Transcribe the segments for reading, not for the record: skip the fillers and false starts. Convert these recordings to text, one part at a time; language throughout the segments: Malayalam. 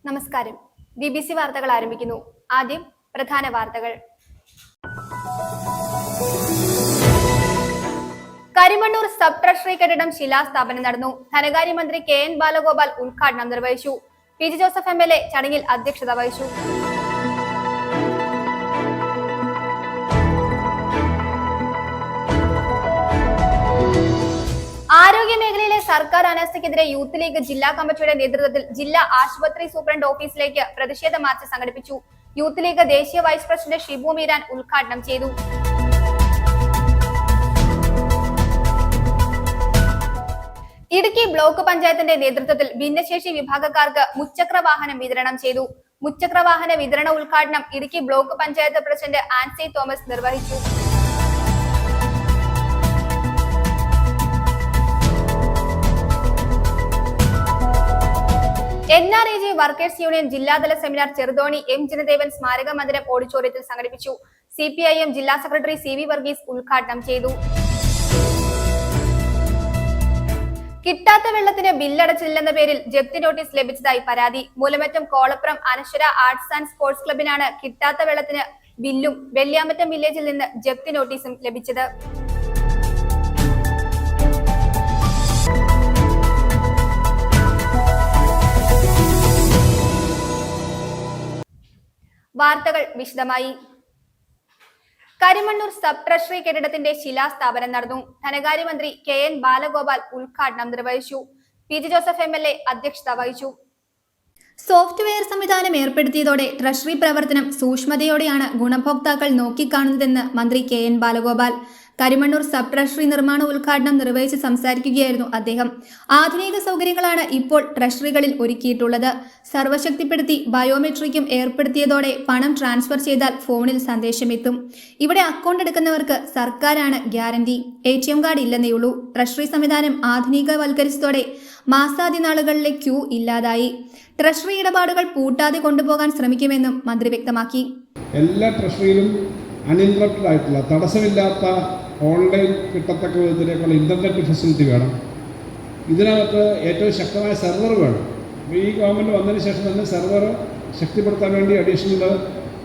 നമസ്കാരം. BBC വാർത്തകൾ ആരംഭിക്കുന്നു. ആദ്യം പ്രധാന വാർത്തകൾ. കരിമണ്ണൂർ സബ് ട്രഷറി കെട്ടിടം ശിലാസ്ഥാപനം നടന്നു. ധനകാര്യമന്ത്രി KN ബാലഗോപാൽ ഉദ്ഘാടനം നിർവഹിച്ചു. PG ജോസഫ് MLA ചടങ്ങിൽ അധ്യക്ഷത വഹിച്ചു. ആരോഗ്യ മേഖലയിലെ സർക്കാർ അനാസ്ഥയ്ക്കെതിരെ യൂത്ത് ലീഗ് ജില്ലാ കമ്മിറ്റിയുടെ നേതൃത്വത്തിൽ ജില്ലാ ആശുപത്രി സൂപ്രണ്ട് ഓഫീസിലേക്ക് പ്രതിഷേധ മാർച്ച് സംഘടിപ്പിച്ചു. യൂത്ത് ലീഗ് ദേശീയ വൈസ് പ്രസിഡന്റ് ഷിബു മീരാൻ ഉദ്ഘാടനം ചെയ്തു. ഇടുക്കി ബ്ലോക്ക് പഞ്ചായത്തിന്റെ നേതൃത്വത്തിൽ ഭിന്നശേഷി വിഭാഗക്കാർക്ക് മുച്ചക്ര വാഹനം വിതരണം ചെയ്തു. മുച്ചക്ര വാഹന വിതരണ ഉദ്ഘാടനം ഇടുക്കി ബ്ലോക്ക് പഞ്ചായത്ത് പ്രസിഡന്റ് ആൻസി തോമസ് നിർവഹിച്ചു. NRAG വർക്കേഴ്സ് യൂണിയൻ ജില്ലാതല സെമിനാർ ചെറുതോണി M ജനദേവൻ സ്മാരക മന്ദിരം ഓഡിറ്റോറിയത്തിൽ സംഘടിപ്പിച്ചു. CPIM ജില്ലാ സെക്രട്ടറി CV വർഗീസ് ഉദ്ഘാടനം ചെയ്തു. കിട്ടാത്ത വെള്ളത്തിന് ബില്ലടച്ചില്ലെന്ന പേരിൽ ജപ്തി നോട്ടീസ് ലഭിച്ചതായി പരാതി. മൂലമറ്റം കോളപ്പുറം അനശ്വര ആർട്സ് ആൻഡ് സ്പോർട്സ് ക്ലബിനാണ് കിട്ടാത്ത വെള്ളത്തിന് ബില്ലും വെള്ളിയാമറ്റം വില്ലേജിൽ നിന്ന് ജപ്തി നോട്ടീസും ലഭിച്ചത്. വാർത്തകൾ വിശദമായി. കരിമണ്ണൂർ സബ് ട്രഷറി കെട്ടിടത്തിന്റെ ശിലാസ്ഥാപനം നടന്നു. ധനകാര്യമന്ത്രി KN ബാലഗോപാൽ ഉദ്ഘാടനം നിർവഹിച്ചു. PG ജോസഫ് MLA അധ്യക്ഷത വഹിച്ചു. സോഫ്റ്റ്വെയർ സംവിധാനം ഏർപ്പെടുത്തിയതോടെ ട്രഷറി പ്രവർത്തനം സൂക്ഷ്മതയോടെയാണ് ഗുണഭോക്താക്കൾ നോക്കിക്കാണുന്നതെന്ന് മന്ത്രി KN Balagopal Karimannoor sub treasury നിർമ്മാണ ഉദ്ഘാടനം നിർവഹിച്ച് സംസാരിക്കുകയായിരുന്നു അദ്ദേഹം. ആധുനിക സൗകര്യങ്ങളാണ് ഇപ്പോൾ ട്രഷറികളിൽ ഒരുക്കിയിട്ടുള്ളത്. സർവശക്തിപ്പെടുത്തി ബയോമെട്രിക്കും ഏർപ്പെടുത്തിയതോടെ പണം ട്രാൻസ്ഫർ ചെയ്താൽ ഫോണിൽ സന്ദേശമെത്തും. ഇവിടെ അക്കൗണ്ട് എടുക്കുന്നവർക്ക് സർക്കാരാണ് ഗ്യാരണ്ടി. ATM കാർഡ് ഇല്ലെന്നേയുള്ളൂ. ട്രഷറി സംവിധാനം ആധുനികവൽക്കരിച്ചതോടെ മാസാദ്യ നാളുകളിലെ ക്യൂ ഇല്ലാതായി. ട്രഷറി ഇടപാടുകൾ പൂട്ടാതെ കൊണ്ടുപോകാൻ ശ്രമിക്കുമെന്നും മന്ത്രി വ്യക്തമാക്കി. എല്ലാ ട്രഷറിയിലും അൺഇൻറ്ററപ്റ്റഡ് ആയിട്ടുള്ള തടസ്സമില്ലാത്ത ഓൺലൈൻ കിട്ടത്തക്ക വിധത്തിലേക്കുള്ള ഇൻ്റർനെറ്റ് ഫെസിലിറ്റി വേണം. ഇതിനകത്ത് ഏറ്റവും ശക്തമായ സെർവർ വേണം. ഈ ഗവൺമെൻറ് വന്നതിന് ശേഷം തന്നെ സെർവർ ശക്തിപ്പെടുത്താൻ വേണ്ടി അഡീഷണൽ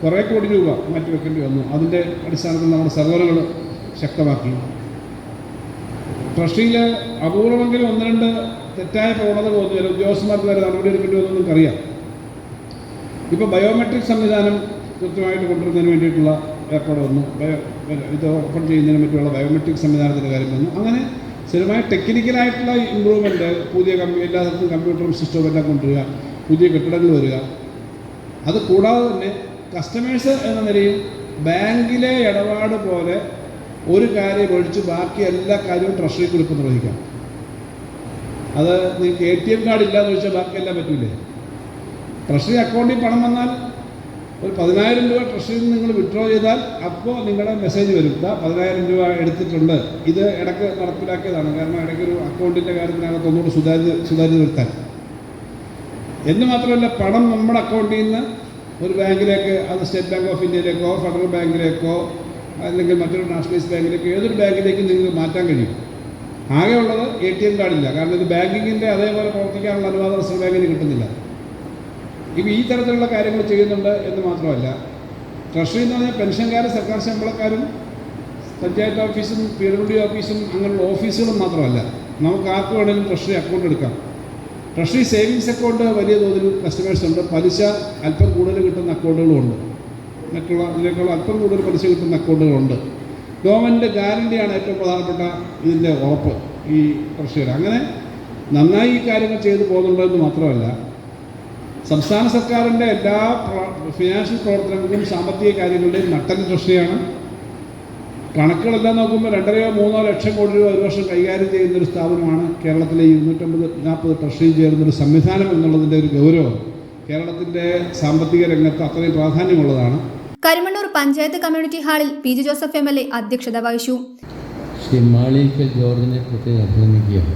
കുറേ കോടി രൂപ മാറ്റിവെക്കേണ്ടി വന്നു. അതിൻ്റെ അടിസ്ഥാനത്തിൽ നമ്മുടെ സെർവറുകൾ ശക്തമാക്കി. ട്രഷറിയിൽ അപൂർവമെങ്കിലും 1-2 തെറ്റായ പ്രവണത പോകുന്നു. ഉദ്യോഗസ്ഥന്മാർക്ക് വരെ നടപടി എടുക്കേണ്ടി വന്നു നമുക്കറിയാം. ഇപ്പോൾ ബയോമെട്രിക് സംവിധാനം കൃത്യമായിട്ട് കൊണ്ടുവരുന്നതിന് വേണ്ടിയിട്ടുള്ള ഏർപ്പാട് വന്നു. ഇത് ഓപ്പൺ ചെയ്യുന്നതിന് പറ്റിയുള്ള ബയോമെട്രിക് സംവിധാനത്തിൻ്റെ കാര്യം വന്നു. അങ്ങനെ സ്ഥിരമായ ടെക്നിക്കലായിട്ടുള്ള ഇമ്പ്രൂവ്മെൻറ്റ്, പുതിയ എല്ലാ സ്ഥലത്തും കമ്പ്യൂട്ടറും സിസ്റ്റവും എല്ലാം കൊണ്ടുവരിക, പുതിയ കെട്ടിടങ്ങൾ വരിക. അത് കൂടാതെ തന്നെ കസ്റ്റമേഴ്സ് എന്ന നിലയിൽ ബാങ്കിലെ ഇടപാട് പോലെ ഒരു കാര്യം ഒഴിച്ച് ബാക്കി എല്ലാ കാര്യവും ട്രഷറി കുറിപ്പ് നിർവഹിക്കാം. അത് നിങ്ങൾക്ക് ATM കാർഡ് ഇല്ലയെന്ന് ചോദിച്ചാൽ ബാക്കിയെല്ലാം പറ്റില്ലേ? ട്രഷറി അക്കൗണ്ടിൽ പണം വന്നാൽ ഒരു 10,000 രൂപ ട്രഷറിയിൽ നിന്ന് നിങ്ങൾ വിഡ്രോ ചെയ്താൽ അപ്പോൾ നിങ്ങളുടെ മെസ്സേജ് വരും, 10,000 രൂപ എടുത്തിട്ടുണ്ട്. ഇത് ഇടയ്ക്ക് നടപ്പിലാക്കിയതാണ്. കാരണം ഇടയ്ക്കൊരു അക്കൗണ്ടിൻ്റെ കാര്യത്തിനകത്ത് ഒന്നുകൂടി സുതാര്യത വരുത്താൻ. എന്ന് മാത്രമല്ല, പണം നമ്മുടെ അക്കൗണ്ടിൽ നിന്ന് ഒരു ബാങ്കിലേക്ക്, അത് സ്റ്റേറ്റ് ബാങ്ക് ഓഫ് ഇന്ത്യയിലേക്കോ ഫെഡറൽ ബാങ്കിലേക്കോ അല്ലെങ്കിൽ മറ്റൊരു നാഷണലൈസ് ബാങ്കിലേക്കോ ഏതൊരു ബാങ്കിലേക്കും നിങ്ങൾക്ക് മാറ്റാൻ കഴിയും. ആകെയുള്ളത് ATM കാർഡില്ല. കാരണം ഇത് ബാങ്കിങ്ങിൻ്റെ അതേപോലെ പ്രവർത്തിക്കാനുള്ള അനുവാദം റിസർവ് ബാങ്കിന് കിട്ടുന്നില്ല. ഇപ്പോൾ ഈ തരത്തിലുള്ള കാര്യങ്ങൾ ചെയ്യുന്നുണ്ട് എന്ന് മാത്രമല്ല, ട്രഷറി എന്ന് പറഞ്ഞാൽ പെൻഷൻകാരും സർക്കാർ ശമ്പളക്കാരും പഞ്ചായത്ത് ഓഫീസും PWD ഓഫീസും അങ്ങനെയുള്ള ഓഫീസുകളും മാത്രമല്ല, നമുക്ക് ആർക്ക് വേണമെങ്കിലും ട്രഷറി അക്കൗണ്ട് എടുക്കാം. ട്രഷറി സേവിങ്സ് അക്കൗണ്ട് വലിയ തോതിൽ കസ്റ്റമേഴ്സ് ഉണ്ട്. പലിശ അല്പം കൂടുതൽ കിട്ടുന്ന അക്കൗണ്ടുകളുമുണ്ട്. മറ്റുള്ള ഇതിനേക്കാൾ അല്പം കൂടുതൽ പലിശ കിട്ടുന്ന അക്കൗണ്ടുകളുണ്ട്. ഗവൺമെൻറ് ഗ്യാരണ്ടിയാണ് ഏറ്റവും പ്രധാനപ്പെട്ട ഇതിൻ്റെ ഉറപ്പ് ഈ ട്രഷറിയിൽ. അങ്ങനെ നന്നായി ഈ കാര്യങ്ങൾ ചെയ്തു പോകുന്നുണ്ടെന്ന് മാത്രമല്ല, സംസ്ഥാന സർക്കാരിൻ്റെ എല്ലാ ഫിനാൻഷ്യൽ പ്രവർത്തനങ്ങളിലും സാമ്പത്തിക കാര്യങ്ങളുടെയും നട്ടല് ട്രഷറിയാണ്. കണക്കുകളെല്ലാം നോക്കുമ്പോൾ 2-3 ലക്ഷം കോടി രൂപ ഒരു വർഷം കൈകാര്യം ചെയ്യുന്നൊരു സ്ഥാപനമാണ് കേരളത്തിലെ 250-40 ട്രഷറിയും ചേർന്നൊരു സംവിധാനം എന്നുള്ളതിൻ്റെ ഒരു ഗൗരവം കേരളത്തിൻ്റെ സാമ്പത്തിക രംഗത്ത് അത്രയും പ്രാധാന്യമുള്ളതാണ്. കരിമണ്ണൂർ പഞ്ചായത്ത് കമ്മ്യൂണിറ്റി ഹാളിൽ PG ജോസഫ് MLA അധ്യക്ഷത വഹിച്ചു. ശ്രീ മാളിക്കൽ ജോർജിനെ പ്രത്യേകം അഭിനന്ദിക്കുകയാണ്.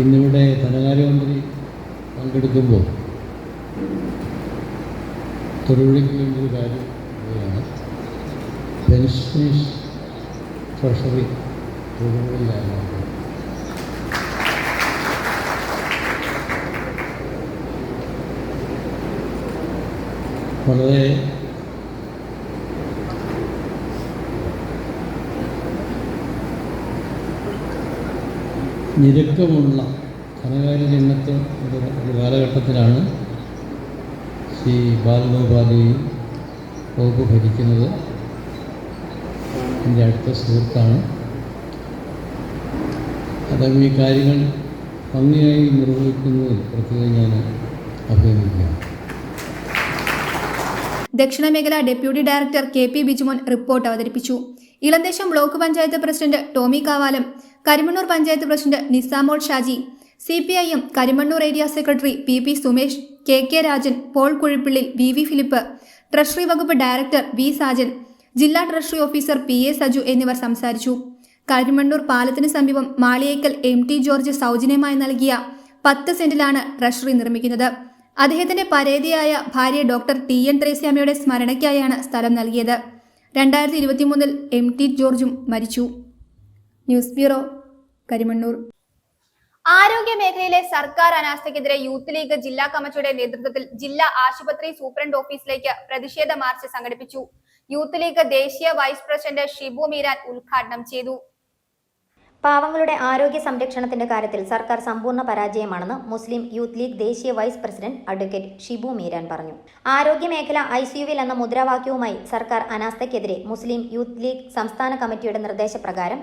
ഇന്നിവിടെ ധനകാര്യമന്ത്രി പങ്കെടുക്കുമ്പോൾ തൊഴിലിക്കേണ്ട ഒരു കാര്യമാണ് പെൻഷനേഴ്സ് ട്രഷറി വീടുകളിലായിരുന്നു. വളരെ ഞെരുക്കമുള്ള ധനകാര്യ രംഗത്ത് ഒരു കാലഘട്ടത്തിലാണ് ശ്രീ ബാലഗോപാലെയും വകുപ്പ് ഭരിക്കുന്നത്. എൻ്റെ അടുത്ത സുഹൃത്താണ്. അദ്ദേഹം ഈ കാര്യങ്ങൾ ഭംഗിയായി നിർവഹിക്കുന്നതിൽ പ്രത്യേകം ഞാൻ അഭിനന്ദിക്കുകയാണ്. ദക്ഷിണ മേഖല deputy director KP Bijumon report അവതരിപ്പിച്ചു. Elamdesam block panchayat president Tomy Kavalam, Karimannoor panchayat president Nisamol Shaji, CPIM Karimannoor area secretary PP Sumesh, KK Rajan, Paul Kuzhippillil, VV Philip, treasury വകുപ്പ് ഡയറക്ടർ V സാജൻ, ജില്ലാ ട്രഷറി ഓഫീസർ PA സജു എന്നിവർ സംസാരിച്ചു. കരിമണ്ണൂർ പാലത്തിന് സമീപം മാളിയേക്കൽ MT ജോർജ് സൗജന്യമായി നൽകിയ 10 സെന്റിലാണ് ട്രഷറി നിർമ്മിക്കുന്നത്. അദ്ദേഹത്തിന്റെ പരേതയായ ഭാര്യ ഡോക്ടർ TN ത്രേസ്യാമ്മയുടെ സ്മരണയ്ക്കായാണ് സ്ഥലം നൽകിയത്. 2023 MT ജോർജും മരിച്ചു. News bureau, Karimannoor. ആരോഗ്യ മേഖലയിലെ സർക്കാർ അനാസ്ഥയ്ക്കെതിരെ യൂത്ത് ലീഗ് ജില്ലാ കമ്മിറ്റിയുടെ നേതൃത്വത്തിൽ ജില്ലാ ആശുപത്രി സൂപ്രണ്ട് ഓഫീസിലേക്ക് പ്രതിഷേധ മാർച്ച് സംഘടിപ്പിച്ചു. യൂത്ത് ലീഗ് ദേശീയ വൈസ് പ്രസിഡന്റ് ഷിബു മീരാൻ ഉദ്ഘാടനം ചെയ്തു. പാവങ്ങളുടെ ആരോഗ്യ സംരക്ഷണത്തിന്റെ കാര്യത്തിൽ സർക്കാർ സമ്പൂർണ്ണ പരാജയമാണെന്ന് മുസ്ലിം യൂത്ത് ലീഗ് ദേശീയ vice president advocate Shibu Meeran പറഞ്ഞു. ആരോഗ്യ മേഖല ICUവിൽ എന്ന മുദ്രാവാക്യവുമായി സർക്കാർ അനാസ്ഥയ്ക്കെതിരെ മുസ്ലിം യൂത്ത് ലീഗ് സംസ്ഥാന കമ്മിറ്റിയുടെ നിർദ്ദേശപ്രകാരം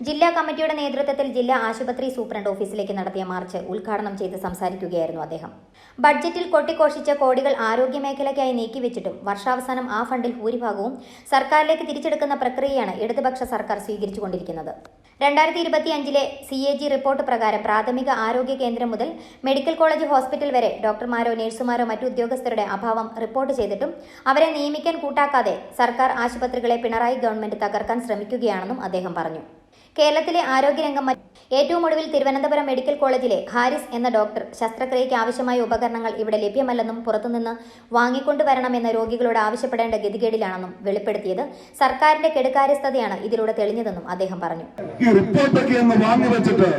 ജില്ലാ കമ്മിറ്റിയുടെ നേതൃത്വത്തിൽ ജില്ലാ ആശുപത്രി സൂപ്രണ്ട് ഓഫീസിലേക്ക് നടത്തിയ മാർച്ച് ഉദ്ഘാടനം ചെയ്ത് സംസാരിക്കുകയായിരുന്നു അദ്ദേഹം. ബഡ്ജറ്റിൽ കൊട്ടിഘോഷിച്ച കോടികൾ ആരോഗ്യ മേഖലയ്ക്കായി നീക്കിവെച്ചിട്ടും വർഷാവസാനം ആ ഫണ്ടിൽ ഭൂരിഭാഗവും സർക്കാരിലേക്ക് തിരിച്ചെടുക്കുന്ന പ്രക്രിയയാണ് ഇടതുപക്ഷ സർക്കാർ സ്വീകരിച്ചുകൊണ്ടിരിക്കുന്നത്. 2025 CAG റിപ്പോർട്ട് പ്രകാരം പ്രാഥമിക ആരോഗ്യ കേന്ദ്രം മുതൽ മെഡിക്കൽ കോളേജ് ഹോസ്പിറ്റൽ വരെ ഡോക്ടർമാരോ നഴ്സുമാരോ മറ്റു ഉദ്യോഗസ്ഥരുടെ അഭാവം റിപ്പോർട്ട് ചെയ്തിട്ടും അവരെ നിയമിക്കാൻ കൂട്ടാക്കാതെ സർക്കാർ ആശുപത്രികളെ പിണറായി ഗവൺമെന്റ് തകർക്കാൻ ശ്രമിക്കുകയാണെന്നും അദ്ദേഹം പറഞ്ഞു. കേരളത്തിലെ ആരോഗ്യരംഗം ഏറ്റവും ഒടുവിൽ തിരുവനന്തപുരം മെഡിക്കൽ കോളേജിലെ ഹാരിസ് എന്ന ഡോക്ടർ ശസ്ത്രക്രിയയ്ക്ക് ആവശ്യമായ ഉപകരണങ്ങൾ ഇവിടെ ലഭ്യമല്ലെന്നും പുറത്തുനിന്ന് വാങ്ങിക്കൊണ്ടുവരണമെന്ന് രോഗികളോട് ആവശ്യപ്പെടേണ്ട ഗതികേടിലാണെന്നും വെളിപ്പെടുത്തിയത് സർക്കാരിന്റെ കെടുകാര്യസ്ഥതയാണ് ഇതിലൂടെ തെളിഞ്ഞതെന്നും അദ്ദേഹം പറഞ്ഞു. ഈ റിപ്പോർട്ടൊക്കെ എന്ന് വാങ്ങിവെച്ചിട്ട്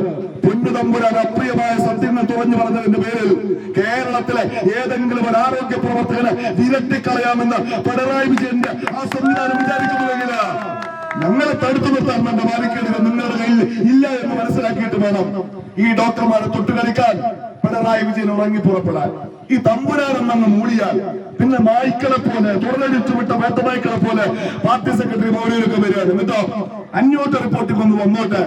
പൊന്നുതമ്പുരാൻ അപ്രിയമായ സത്യങ്ങൾ തുറഞ്ഞു പറഞ്ഞതിന്റെ പേരിൽ കേരളത്തിലെ ഏതെങ്കിലും ഒരു ആരോഗ്യ പ്രവർത്തകനെ വിരട്ടിക്കളയാമെന്ന് പിണറായി വിജയന്റെ ആ സംവിധാനം വിചാരിക്കുന്നുവെങ്കിൽ ഞങ്ങളെ തടുത്തു നിർത്താൻ വേണ്ട ബാരിക്കേഡുകൾ നിങ്ങളുടെ കയ്യിൽ ഇല്ല എന്ന് മനസ്സിലാക്കിയിട്ട് വേണം ഈ ഡോക്ടർമാരെ തൊട്ടുകളിക്കാൻ പിണറായി വിജയൻ ഉറങ്ങി പുറപ്പെടാൻ. ഈ തമ്പുരാനെന്നങ്ങ് മൂളിയാൽ പിന്നെ നായ്ക്കളെ പോലെ തുറന്നടിച്ചു വിട്ട വേട്ടനായ്ക്കളെ പോലെ പാർട്ടി സെക്രട്ടറി മൗലിയൊക്കെ വരികയാണ്. എന്നിട്ടോ 500 റിപ്പോർട്ടിൽ വന്നോട്ടെ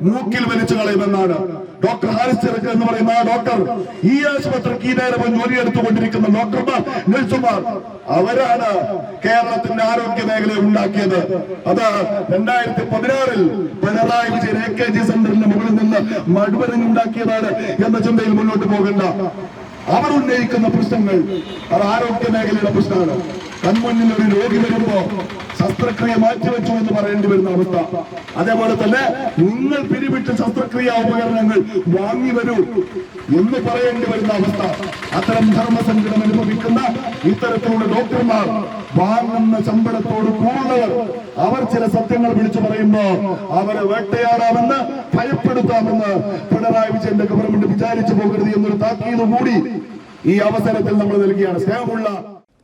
മൂക്കിൽ വലിച്ചു കളയുമെന്നാണ് ഡോക്ടർ ഹാരിസ് ചെറുക്കൽ എന്ന് പറയുന്ന ആ ഡോക്ടർ. ഈ ആശുപത്രിക്ക് ഈ നേരം ജോലിയെടുത്തുകൊണ്ടിരിക്കുന്ന ഡോക്ടർമാർ, നഴ്സുമാർ, അവരാണ് കേരളത്തിന്റെ ആരോഗ്യ മേഖല ഉണ്ടാക്കിയത്. അത് 2016 പിണറായി വിജയൻ AKG സെന്ററിന്റെ മുകളിൽ നിന്ന് മടുവരഞ്ഞുണ്ടാക്കിയതാണ് എന്ന ചിന്തയിൽ മുന്നോട്ട് പോകേണ്ട. അവർ ഉന്നയിക്കുന്ന പ്രശ്നങ്ങൾ അത് ആരോഗ്യ മേഖലയുടെ പ്രശ്നമാണ്. കൺമുന്നിൽ ഒരു രോഗി വരുമ്പോ ശസ്ത്രക്രിയ മാറ്റിവെച്ചു എന്ന് പറയേണ്ടി വരുന്ന അവസ്ഥ. അതേപോലെ തന്നെ നിങ്ങൾ പിരിവിട്ട് ശസ്ത്രക്രിയ ഉപകരണങ്ങൾ വാങ്ങി വരൂ എന്ന് പറയേണ്ടി വരുന്ന അവസ്ഥ. അത്തരം ധർമ്മസങ്കടം അനുഭവിക്കുന്ന ഇത്തരത്തിലുള്ള ഡോക്ടർമാർ, വാങ്ങുന്ന ശമ്പളത്തോട് കൂടുന്നവർ, അവർ ചില സത്യങ്ങൾ വിളിച്ചു പറയുമ്പോ അവരെ വേട്ടയാടാമെന്ന് ഭയപ്പെടുത്താമെന്ന് പിണറായി വിജയന്റെ ഗവൺമെന്റ് വിചാരിച്ചു പോകരുത് എന്നൊരു താക്കീത് കൂടി ഈ അവസരത്തിൽ നമ്മൾ നൽകിയാണ്. സ്നേഹമുള്ള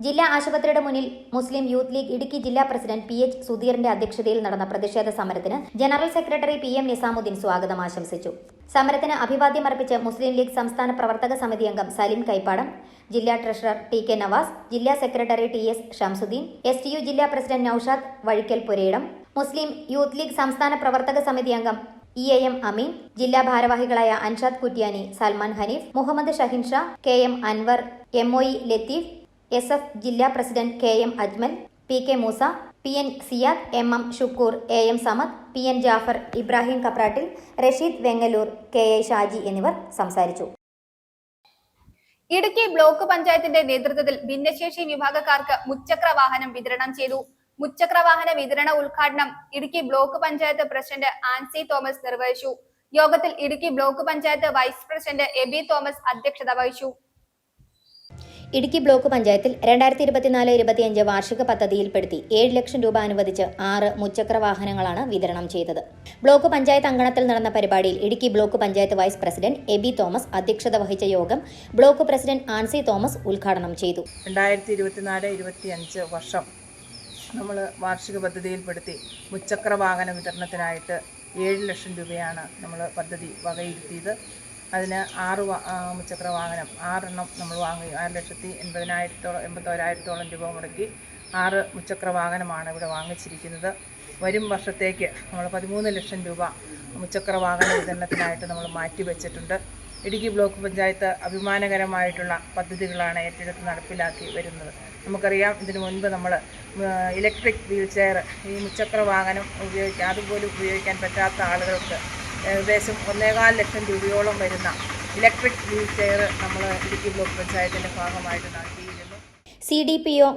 ജില്ലാ ആശുപത്രിയുടെ മുന്നിൽ മുസ്ലിം യൂത്ത് ലീഗ് ഇടുക്കി ജില്ലാ പ്രസിഡന്റ് PH സുധീറിന്റെ അധ്യക്ഷതയിൽ നടന്ന പ്രതിഷേധ സമരത്തിന് ജനറൽ സെക്രട്ടറി PM നിസാമുദ്ദീൻ സ്വാഗതം ആശംസിച്ചു. സമരത്തിന് അഭിവാദ്യമർപ്പിച്ച് മുസ്ലിം ലീഗ് സംസ്ഥാന പ്രവർത്തക സമിതി അംഗം സലിം കൈപ്പാടം, ജില്ലാ ട്രഷറർ TK നവാസ്, ജില്ലാ സെക്രട്ടറി TS ഷംസുദ്ദീൻ, STU ജില്ലാ president Naushad Vazhikkal Purayidam, Muslim youth league സംസ്ഥാന പ്രവർത്തക സമിതി അംഗം EAM അമീൻ, ജില്ലാ ഭാരവാഹികളായ Anshad Kuttyani, Salman Hanif, Muhammad Shahin Shah, KM Anwar, MOE Latheef, SF ജില്ലാ president KM Ajmal, PK Moosa, PN Siyad, MM Shukkur, AM Samad, PN Jafar, Ibrahim Kaprattil, Rasheed Vengalloor, KA Shaji എന്നിവർ സംസാരിച്ചു. ഇടുക്കി ബ്ലോക്ക് പഞ്ചായത്തിന്റെ നേതൃത്വത്തിൽ ഭിന്നശേഷി വിഭാഗക്കാർക്ക് മുച്ചക്ര വാഹനം വിതരണം ചെയ്തു. മുച്ചക്ര വാഹന വിതരണ ഉദ്ഘാടനം ഇടുക്കി ബ്ലോക്ക് പഞ്ചായത്ത് പ്രസിഡന്റ് ആൻസി തോമസ് നിർവഹിച്ചു. യോഗത്തിൽ Idukki block panchayat vice president Abi Thomas അധ്യക്ഷത വഹിച്ചു. ഇടുക്കി ബ്ലോക്ക് പഞ്ചായത്തിൽ 2024-25 വാർഷിക പദ്ധതിയിൽപ്പെടുത്തി 7 ലക്ഷം രൂപ അനുവദിച്ച് 6 മുച്ചക്ര വാഹനങ്ങളാണ് വിതരണം ചെയ്തത്. ബ്ലോക്ക് പഞ്ചായത്ത് അങ്കണത്തിൽ നടന്ന പരിപാടിയിൽ Idukki block panchayat vice president Abi Thomas അധ്യക്ഷത വഹിച്ച യോഗം ബ്ലോക്ക് പ്രസിഡന്റ് ആൻസി തോമസ് ഉദ്ഘാടനം ചെയ്തു. 2024-25 വർഷം നമ്മൾ വാർഷിക പദ്ധതിയിൽപ്പെടുത്തി മുച്ചക്ര വാഹന വിതരണത്തിനായിട്ട് 7 ലക്ഷം രൂപയാണ് നമ്മൾ പദ്ധതി വകയിരുത്തിയത്. അതിന് 6 മുച്ചക്ര വാഹനം 6 എണ്ണം നമ്മൾ വാങ്ങി 6,80,000 രൂപ മുടക്കി 6 മുച്ചക്ര വാഹനമാണ് ഇവിടെ വാങ്ങിച്ചിരിക്കുന്നത്. വരും വർഷത്തേക്ക് നമ്മൾ 13 ലക്ഷം രൂപ മുച്ചക്ര വാഹന വിതരണത്തിനായിട്ട് നമ്മൾ മാറ്റിവെച്ചിട്ടുണ്ട്. ഇടുക്കി ബ്ലോക്ക് പഞ്ചായത്ത് അഭിമാനകരമായിട്ടുള്ള പദ്ധതികളാണ് ഏറ്റെടുത്ത് നടപ്പിലാക്കി വരുന്നത്. നമുക്കറിയാം, ഇതിനു മുൻപ് നമ്മൾ ഇലക്ട്രിക് വീൽ ചെയർ, ഈ മുച്ചക്ര വാഹനം അതുപോലും ഉപയോഗിക്കാൻ പറ്റാത്ത ആളുകൾക്ക് ഏകദേശം 1.25 ലക്ഷം രൂപയോളം വരുന്ന ഇലക്ട്രിക് വീൽ ചെയർ നമ്മൾ ഇടുക്കി ബ്ലോക്ക് പഞ്ചായത്തിൻ്റെ ഭാഗമായിട്ട് നൽകിയിരുന്നു. CDPO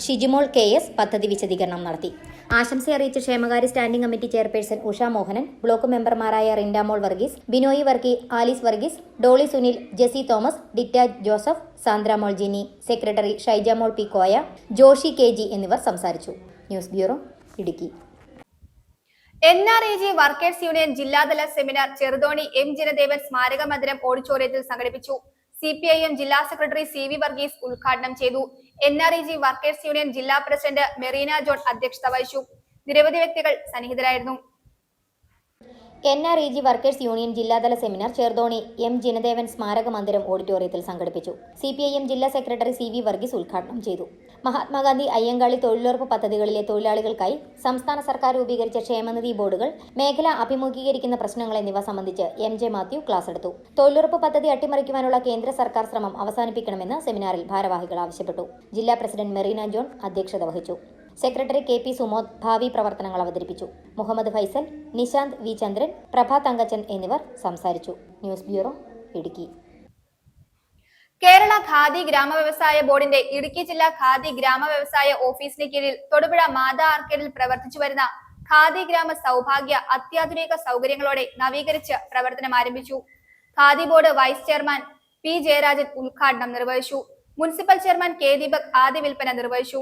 ഷിജിമോൾ KS പദ്ധതി വിശദീകരണം നടത്തി. ആശംസ അറിയിച്ച ക്ഷേമകാര്യ standing committee chairperson Usha Mohanan, block മെമ്പർമാരായ Rindamol Varghese, Binoy Varkey, Alice Varghese, Dolly Sunil, Jessy Thomas, Ditta Joseph, Sandramol Jini, secretary Shaijamol P Koya, Joshy KG എന്നിവർ സംസാരിച്ചു. News bureau, Idukki. NREG workers union ജില്ലാതല സെമിനാർ ചെറുതോണി M. ജിനദേവൻ സ്മാരക മന്ദിരം ഓഡിറ്റോറിയത്തിൽ സംഘടിപ്പിച്ചു. CPIM ജില്ലാ സെക്രട്ടറി CV വർഗീസ് ഉദ്ഘാടനം ചെയ്തു. NREG വർക്കേഴ്സ് യൂണിയൻ ജില്ലാ പ്രസിഡന്റ് മെറീന ജോൺ അധ്യക്ഷത വഹിച്ചു. നിരവധി വ്യക്തികൾ സന്നിഹിതരായിരുന്നു. NREG വർക്കേഴ്സ് യൂണിയൻ ജില്ലാതല സെമിനാർ ചെറുതോണി M. ജിനദേവൻ സ്മാരക മന്ദിരം ഓഡിറ്റോറിയത്തിൽ സംഘടിപ്പിച്ചു. CPIM ജില്ലാ സെക്രട്ടറി CV വർഗീസ് ഉദ്ഘാടനം ചെയ്തു. മഹാത്മാഗാന്ധി അയ്യങ്കാളി തൊഴിലുറപ്പ് പദ്ധതികളിലെ തൊഴിലാളികൾക്കായി സംസ്ഥാന സർക്കാർ രൂപീകരിച്ച ക്ഷേമനിധി ബോർഡുകൾ, മേഖല അഭിമുഖീകരിക്കുന്ന പ്രശ്നങ്ങൾ എന്നിവ സംബന്ധിച്ച് MJ മാത്യു ക്ലാസ് എടുത്തു. തൊഴിലുറപ്പ് പദ്ധതി അട്ടിമറിക്കുവാനുള്ള കേന്ദ്ര സർക്കാർ ശ്രമം അവസാനിപ്പിക്കണമെന്ന് സെമിനാറിൽ ഭാരവാഹികൾ ആവശ്യപ്പെട്ടു. ജില്ലാ പ്രസിഡന്റ് മെറീന ജോൺ അധ്യക്ഷത വഹിച്ചു. സെക്രട്ടറി KP സുമോദ് ഭാവി പ്രവർത്തനങ്ങൾ അവതരിപ്പിച്ചു. മുഹമ്മദ് ഫൈസൽ, നിശാന്ത് V. ചന്ദ്രൻ, പ്രഭ തങ്കച്ചൻ എന്നിവർ സംസാരിച്ചു. News bureau, Idukki. കേരള ഖാദി ഗ്രാമ വ്യവസായ ബോർഡിന്റെ ഇടുക്കി ജില്ലാ ഖാദി ഗ്രാമ വ്യവസായ ഓഫീസിന് കീഴിൽ തൊടുപുഴ മാതാ ആർക്കേഡിൽ പ്രവർത്തിച്ചു വരുന്ന ഖാദി ഗ്രാമ സൗഭാഗ്യ അത്യാധുനിക സൗകര്യങ്ങളോടെ നവീകരിച്ച് പ്രവർത്തനം ആരംഭിച്ചു. Khadi board vice chairman P. Jayarajan ഉദ്ഘാടനം നിർവഹിച്ചു. Municipal chairman K. ദീപക് ആദ്യ വിൽപ്പന നിർവഹിച്ചു.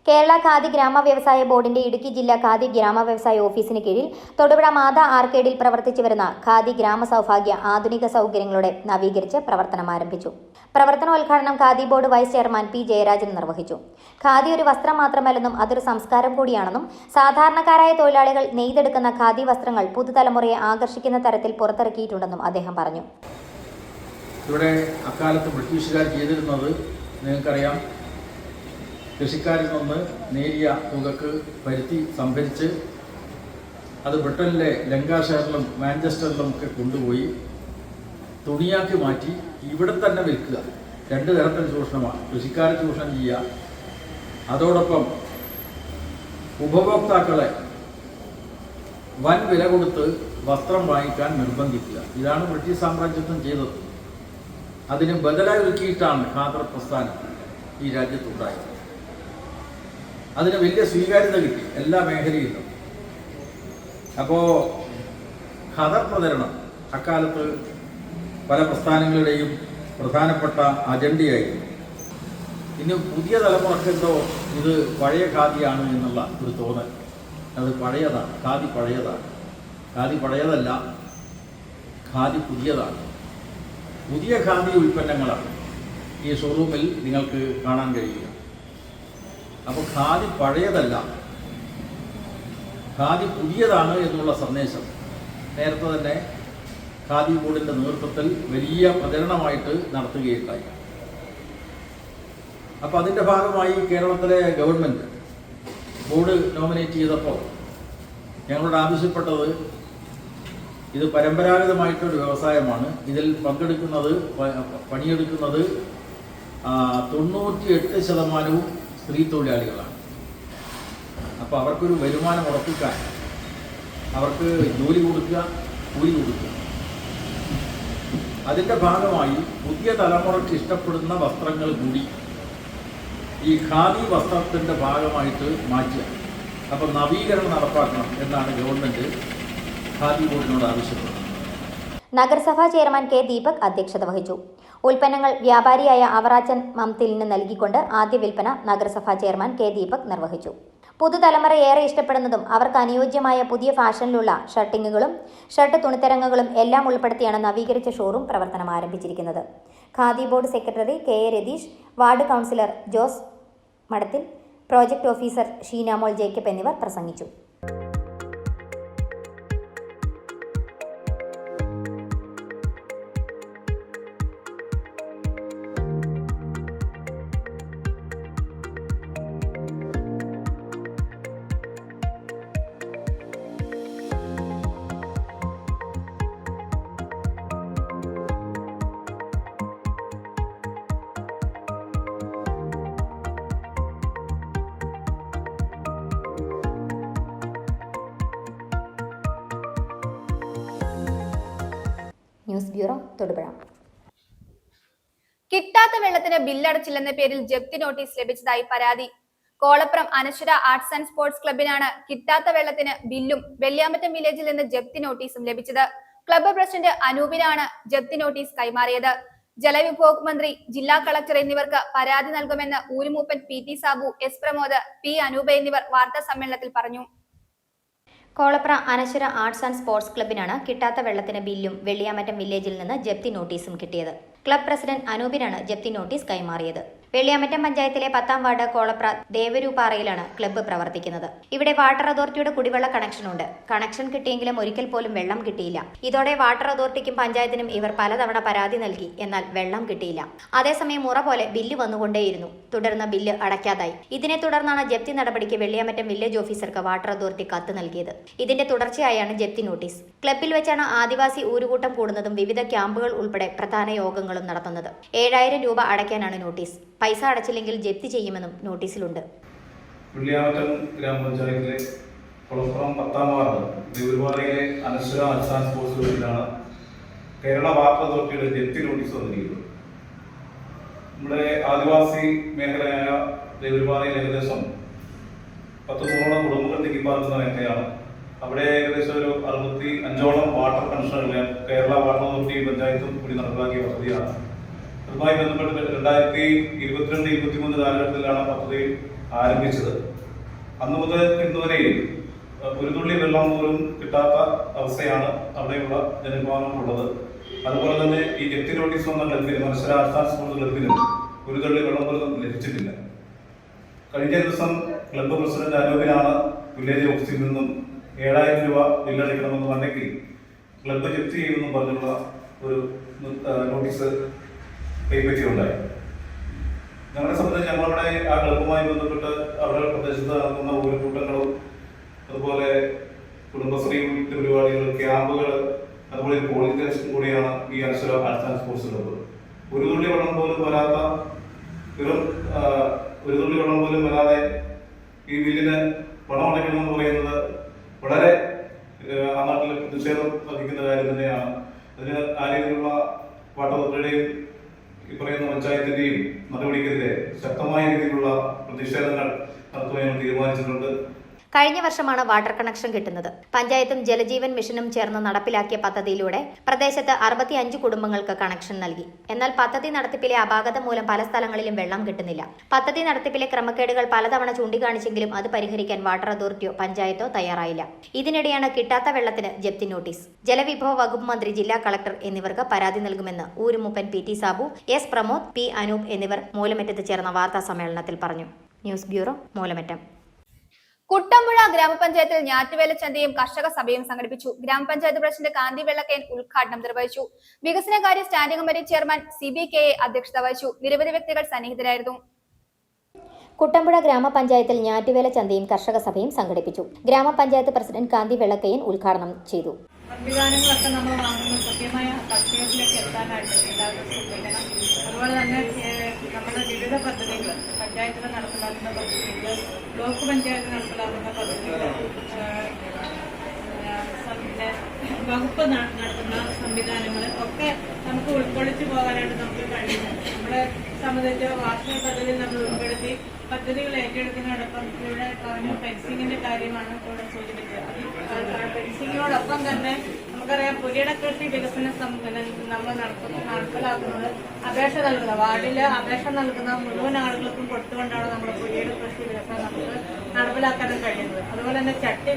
കേരള ഖാദി ഗ്രാമ വ്യവസായ ബോർഡിന്റെ ഇടുക്കി ജില്ലാ ഖാദി ഗ്രാമ വ്യവസായ ഓഫീസിന് കീഴിൽ തൊടുപുഴ മാതാ ആർക്കേഡിൽ പ്രവർത്തിച്ചു വരുന്ന ഖാദി ഗ്രാമ സൗഭാഗ്യ ആധുനിക സൗകര്യങ്ങളോടെ നവീകരിച്ച് പ്രവർത്തനം ആരംഭിച്ചു. പ്രവർത്തനോദ്ഘാടനം Khadi board vice chairman P. Jayarajan നിർവഹിച്ചു. ഖാദി ഒരു വസ്ത്രം മാത്രമല്ലെന്നും അതൊരു സംസ്കാരം കൂടിയാണെന്നും സാധാരണക്കാരായ തൊഴിലാളികൾ നെയ്തെടുക്കുന്ന ഖാദി വസ്ത്രങ്ങൾ പുതുതലമുറയെ ആകർഷിക്കുന്ന തരത്തിൽ പുറത്തിറക്കിയിട്ടുണ്ടെന്നും അദ്ദേഹം പറഞ്ഞു. ഇവിടെ അക്കാലത്ത് ബ്രിട്ടീഷുകാർ ചെയ്തിരുന്നത് നിങ്ങൾക്കറിയാം. കൃഷിക്കാരിൽ നിന്ന് നേരിയ തുകക്ക് പരുത്തി സംഭരിച്ച് അത് ബ്രിട്ടനിലെ ലങ്കാഷയറിലും മാഞ്ചസ്റ്ററിലും ഒക്കെ കൊണ്ടുപോയി തുണിയാക്കി മാറ്റി ഇവിടെ തന്നെ വിൽക്കുക. 2 തരത്തിൽ ചൂഷണമാണ്. കൃഷിക്കാരെ ചൂഷണം ചെയ്യുക, അതോടൊപ്പം ഉപഭോക്താക്കളെ വൻ വില കൊടുത്ത് വസ്ത്രം വാങ്ങിക്കാൻ നിർബന്ധിക്കുക. ഇതാണ് ബ്രിട്ടീഷ് സാമ്രാജ്യത്വം ചെയ്തത്. അതിന് ബദലായി ഒരുക്കിയിട്ടാണ് ഖാദർ പ്രസ്ഥാനം ഈ രാജ്യത്തുണ്ടായത്. അതിന് വലിയ സ്വീകാര്യത കിട്ടി എല്ലാ മേഖലയിലും. അപ്പോൾ ഖദർ പ്രചരണം അക്കാലത്ത് പല പ്രസ്ഥാനങ്ങളുടെയും പ്രധാനപ്പെട്ട അജണ്ടയായിരുന്നു. ഇനി പുതിയ തലമുറക്കെന്തോ ഇത് പഴയ ഖാദിയാണ് എന്നുള്ള ഒരു തോന്നൽ. അത് പഴയതാണ്, ഖാദി പഴയതാണ്. ഖാദി പഴയതല്ല, ഖാദി പുതിയതാണ്. പുതിയ ഖാദി ഉൽപ്പന്നങ്ങളാണ് ഈ ഷോറൂമിൽ നിങ്ങൾക്ക് കാണാൻ കഴിയുക. അപ്പോൾ ഖാദി പഴയതല്ല, ഖാദി പുതിയതാണ് എന്നുള്ള സന്ദേശം നേരത്തെ തന്നെ ഖാദി ബോർഡിൻ്റെ നേതൃത്വത്തിൽ വലിയ പ്രചരണമായിട്ട് നടത്തുകയുണ്ടായി. അപ്പോൾ അതിൻ്റെ ഭാഗമായി കേരളത്തിലെ ഗവൺമെൻറ് ബോർഡ് നോമിനേറ്റ് ചെയ്തപ്പോൾ ഞങ്ങളോട് ആവശ്യപ്പെട്ടത് ഇത് പരമ്പരാഗതമായിട്ടൊരു വ്യവസായമാണ്. ഇതിൽ പണിയെടുക്കുന്നത് 98% സ്ത്രീ തൊഴിലാളികളാണ്. അപ്പോൾ അവർക്കൊരു വരുമാനം ഉറപ്പിക്കാൻ അവർക്ക് ജോലി കൊടുക്കുക, കൂലി കൊടുക്കുക. അതിൻ്റെ ഭാഗമായി പുതിയ തലമുറയ്ക്ക് ഇഷ്ടപ്പെടുന്ന വസ്ത്രങ്ങൾ കൂടി ഈ ഖാദി വസ്ത്രത്തിൻ്റെ ഭാഗമായിട്ട് മാറ്റുക. അപ്പോൾ നവീകരണം നടപ്പാക്കണം എന്നാണ് ഗവൺമെൻറ് ഖാദി ബോർഡിനോട് ആവശ്യപ്പെടുന്നത്. നഗരസഭാ ചെയർമാൻ K. ദീപക് അധ്യക്ഷത വഹിച്ചു. ഉൽപ്പന്നങ്ങൾ വ്യാപാരിയായ അവറാച്ചൻ മംതിലിന് നൽകിക്കൊണ്ട് ആദ്യ വിൽപ്പന നഗരസഭാ ചെയർമാൻ കെ ദീപക് നിർവഹിച്ചു. പുതുതലമുറ ഏറെ ഇഷ്ടപ്പെടുന്നതും അവർക്ക് അനുയോജ്യമായ പുതിയ ഫാഷനിലുള്ള ഷർട്ടിങ്ങുകളും ഷർട്ട് തുണിത്തരങ്ങുകളും എല്ലാം ഉൾപ്പെടുത്തിയാണ് നവീകരിച്ച ഷോറൂം പ്രവർത്തനം ആരംഭിച്ചിരിക്കുന്നത്. Khadi board secretary K A Ratheesh, ward councillor Jose മഠത്തിൽ, പ്രോജക്ട് ഓഫീസർ ഷീനാമോൾ ജേക്കബ് എന്നിവർ പ്രസംഗിച്ചു. News bureau, Thodupuzha. കിട്ടാത്ത വെള്ളത്തിന് ബില്ലടച്ചില്ലെന്ന പേരിൽ ജപ്തി നോട്ടീസ് ലഭിച്ചതായി പരാതി. കോളപ്രം അനശ്വര ആർട്സ് ആൻഡ് സ്പോർട്സ് ക്ലബിനാണ് കിട്ടാത്ത വെള്ളത്തിന് ബില്ലും വെള്ളിയാമറ്റം വില്ലേജിൽ നിന്ന് ജപ്തി നോട്ടീസും ലഭിച്ചത്. ക്ലബ്ബ് പ്രസിഡന്റ് അനൂപിനാണ് ജപ്തി നോട്ടീസ് കൈമാറിയത്. ജലവിഭവ മന്ത്രി, ജില്ലാ കളക്ടർ എന്നിവർക്ക് പരാതി നൽകുമെന്ന് ഊരുമൂപ്പൻ PT Sabu, S Pramod, P Anoop എന്നിവർ വാർത്താ സമ്മേളനത്തിൽ പറഞ്ഞു. കോളപ്ര അനശ്വര ആർട്സ് ആൻഡ് സ്പോർട്സ് ക്ലബിനാണ് കിട്ടാത്ത വെള്ളത്തിന് ബില്ലും വെള്ളിയാമറ്റം വില്ലേജിൽ നിന്ന് ജപ്തി നോട്ടീസും കിട്ടിയത്. ക്ലബ് പ്രസിഡന്റ് അനൂപിനാണ് ജപ്തി നോട്ടീസ് കൈമാറിയത്. വെള്ളിയാമറ്റം പഞ്ചായത്തിലെ 10ാം വാർഡ് കോളപ്ര ദേവരൂപ്പാറയിലാണ് ക്ലബ്ബ് പ്രവർത്തിക്കുന്നത്. ഇവിടെ വാട്ടർ അതോറിറ്റിയുടെ കുടിവെള്ള കണക്ഷനുണ്ട്. കണക്ഷൻ കിട്ടിയെങ്കിലും ഒരിക്കൽ പോലും വെള്ളം കിട്ടിയില്ല. ഇതോടെ വാട്ടർ അതോറിറ്റിക്കും പഞ്ചായത്തിനും ഇവർ പലതവണ പരാതി നൽകി. എന്നാൽ വെള്ളം കിട്ടിയില്ല. അതേസമയം മുറ പോലെ ബില്ല് വന്നുകൊണ്ടേയിരുന്നു. തുടർന്ന് ബില്ല് അടയ്ക്കാതായി. ഇതിനെ തുടർന്നാണ് ജപ്തി നടപടിക്ക് വെള്ളിയാമറ്റം വില്ലേജ് ഓഫീസർക്ക് വാട്ടർ അതോറിറ്റി കത്ത് നൽകിയത്. ഇതിന്റെ തുടർച്ചയായാണ് ജപ്തി നോട്ടീസ്. ക്ലബ്ബിൽ വെച്ചാണ് ആദിവാസി ഊരുകൂട്ടം കൂടുന്നതും വിവിധ ക്യാമ്പുകൾ ഉൾപ്പെടെ പ്രധാന യോഗങ്ങളും നടത്തുന്നത്. 7000 രൂപ അടയ്ക്കാനാണ് നോട്ടീസ്. പൈസ അടച്ചില്ലെങ്കിൽ ജപ്തി ചെയ്യുമെന്നും നോട്ടീസിലുണ്ട്. വെള്ളിയാമറ്റം ഗ്രാമപഞ്ചായത്തിലെ കൊളപ്പുറം 10ാം വാർഡ് ദേവരൂപ്പാറയിലെ അനശ്വര ആർട്സ് ആൻഡ് സ്പോർട്സ് ക്ലബിലാണ് കേരള വാട്ടർ അതോറിറ്റിയുടെ ജപ്തി നോട്ടീസ് വന്നിരിക്കുന്നത്. നമ്മുടെ ആദിവാസി മേഖലയായ ദേവരൂപ്പാറയിൽ ഏകദേശം 10-100 കുടുംബങ്ങൾ തിങ്ങിപ്പാർക്കുന്ന മേഖലയാണ്. അവിടെ ഏകദേശം ഒരു 65ഓളം വാട്ടർ കണക്ഷനുകൾ കേരള വാട്ടർ അതോറിറ്റി പഞ്ചായത്തും കൂടി നടപ്പാക്കിയ പദ്ധതിയാണ്. അതുമായി ബന്ധപ്പെട്ട് 2022-23 കാലഘട്ടത്തിലാണ് പദ്ധതി ആരംഭിച്ചത്. അന്ന് മുതൽ ഇന്ന് വരെയും ഒരു തുള്ളി വെള്ളം പോലും കിട്ടാത്ത അവസ്ഥയാണ് അവിടെയുള്ള ജനവിഭാഗങ്ങളുള്ളത്. അതുപോലെ തന്നെ ഈ ജപ്തി നോട്ടീസ് വന്ന ക്ലബിന് അനശ്വര ആർട്സ് ആൻഡ് സ്പോർട്സ് ക്ലബിന് ഒരു തുള്ളി വെള്ളം പോലും ലഭിച്ചിട്ടില്ല. കഴിഞ്ഞ ദിവസം ക്ലബ്ബ് പ്രസിഡന്റ് അനൂപിനാണ് വില്ലേജ് ഓഫീസിൽ നിന്നും 7000 രൂപ ബില്ലടയ്ക്കണമെന്ന് വന്നെങ്കിൽ ക്ലബ്ബ് ജപ്തി ചെയ്യുമെന്നും പറഞ്ഞുള്ള ഒരു നോട്ടീസ് കൈപ്പറ്റിയുണ്ടായി. ഞങ്ങളെ സംബന്ധിച്ച് ഞങ്ങളുടെ ആ ക്ലബ്ബുമായി ബന്ധപ്പെട്ട് അവിടെ പ്രദേശത്ത് നടക്കുന്ന ഊരുകൂട്ടങ്ങളും അതുപോലെ കുടുംബശ്രീ പരിപാടികൾ, ക്യാമ്പുകൾ, അതുപോലെ പോളിംഗ് സ്റ്റേഷൻ കൂടിയാണ് ഈ അനശ്വര ആർട്സ് ആൻഡ് സ്പോർട്സ് ക്ലബ്ബ്. ഒരു തുള്ളി വെള്ളം പോലും വരാത്ത ഒരു തുള്ളി വെള്ളം പോലും വരാതെ ഈ ബില്ലിന് പണം അടയ്ക്കണമെന്ന് പറയുന്നത് വളരെ ആ നാട്ടിൽ പ്രതിഷേധം വഹിക്കുന്ന കാര്യം തന്നെയാണ്. അതിന് ആ രീതിയിലുള്ള വാട്ടർ അതോറിറ്റിയുടെയും ഈ പറയുന്ന പഞ്ചായത്തിന്റെയും നടപടിക്കെതിരെ ശക്തമായ രീതിയിലുള്ള പ്രതിഷേധങ്ങൾ നടത്തുവാൻ തീരുമാനിച്ചിട്ടുണ്ട്. കഴിഞ്ഞ വർഷമാണ് വാട്ടർ കണക്ഷൻ കിട്ടുന്നത്. പഞ്ചായത്തും ജലജീവൻ മിഷനും ചേർന്ന് നടപ്പിലാക്കിയ പദ്ധതിയിലൂടെ പ്രദേശത്ത് 65 കുടുംബങ്ങൾക്ക് കണക്ഷൻ നൽകി. എന്നാൽ പദ്ധതി നടത്തിപ്പിലെ അപാകത മൂലം പല സ്ഥലങ്ങളിലും വെള്ളം കിട്ടുന്നില്ല. പദ്ധതി നടത്തിപ്പിലെ ക്രമക്കേടുകൾ പലതവണ ചൂണ്ടിക്കാണിച്ചെങ്കിലും അത് പരിഹരിക്കാൻ വാട്ടർ അതോറിറ്റിയോ പഞ്ചായത്തോ തയ്യാറായില്ല. ഇതിനിടെയാണ് കിട്ടാത്ത വെള്ളത്തിന് ജപ്തി നോട്ടീസ്. ജലവിഭവ വകുപ്പ് മന്ത്രി, ജില്ലാ കളക്ടർ എന്നിവർക്ക് പരാതി നൽകുമെന്ന് ഊരുമൂപ്പൻ PT Sabu, S Pramod, P Anoop എന്നിവർ മൂലമറ്റത്ത് ചേർന്ന വാർത്താ സമ്മേളനത്തിൽ പറഞ്ഞു. News bureau, Moolamattom. കുട്ടമ്പുഴ ഗ്രാമപഞ്ചായത്തിൽ ഞാറ്റുവേല ചന്തയും കർഷക സഭയും സംഘടിപ്പിച്ചു. ഗ്രാമപഞ്ചായത്ത് പ്രസിഡന്റ് കാന്തി വെള്ളക്കയൻ ഉദ്ഘാടനം നിർവഹിച്ചു. വികസനകാര്യ സ്റ്റാൻഡിംഗ് കമ്മിറ്റി ചെയർമാൻ CBKA അധ്യക്ഷത വഹിച്ചു. നിരവധി വ്യക്തികൾ സന്നിഹിതരായിരുന്നു. കുട്ടമ്പുഴ ഗ്രാമപഞ്ചായത്തിൽ ഞാറ്റുവേല ചന്തയും കർഷക സഭയും സംഘടിപ്പിച്ചു. ഗ്രാമപഞ്ചായത്ത് പ്രസിഡന്റ് കാന്തി വെള്ളക്കയൻ ഉദ്ഘാടനം ചെയ്തു. സംവിധാനങ്ങളൊക്കെ നമ്മൾ വാങ്ങുന്നത് കൃത്യമായ കർഷകരിലേക്ക് എത്താനായിട്ട് എല്ലാവരും ശ്രദ്ധിക്കണം. അതുപോലെ തന്നെ നമ്മുടെ വിവിധ പദ്ധതികൾ, പഞ്ചായത്തിൽ നടപ്പിലാക്കുന്ന പദ്ധതികൾ, ബ്ലോക്ക് പഞ്ചായത്ത് നടപ്പിലാക്കുന്ന പദ്ധതികൾ, വകുപ്പ് നടത്തുന്ന സംവിധാനങ്ങൾ ഒക്കെ നമുക്ക് ഉൾക്കൊള്ളിച്ചു പോകാനായിട്ട് നമുക്ക് കഴിയുന്നു. നമ്മളെ സംബന്ധിച്ച് വാർഷിക പദ്ധതി നമ്മൾ ഉൾപ്പെടുത്തി പദ്ധതികൾ ഏറ്റെടുക്കുന്നതോടൊപ്പം ഇവിടെ ഫെൻസിങ്ങിന്റെ കാര്യമാണ് ഇവിടെ സൂചിപ്പിച്ചത്. ഫെൻസിങ്ങിനോടൊപ്പം തന്നെ നമുക്ക് നമുക്കറിയാം പുലിയുടെ കൃഷി വികസന നമ്മൾ നടപ്പിലാക്കുന്നത് അപേക്ഷ നൽകുന്ന വാർഡിൽ അപേക്ഷ നൽകുന്ന മുഴുവൻ ആളുകൾക്കും കൊടുത്തുകൊണ്ടാണ് നമ്മൾ പുലിയുടെ കൃഷി വികസനം നമുക്ക് നടപ്പിലാക്കാനും കഴിയുന്നത്. അതുപോലെ തന്നെ ചട്ടി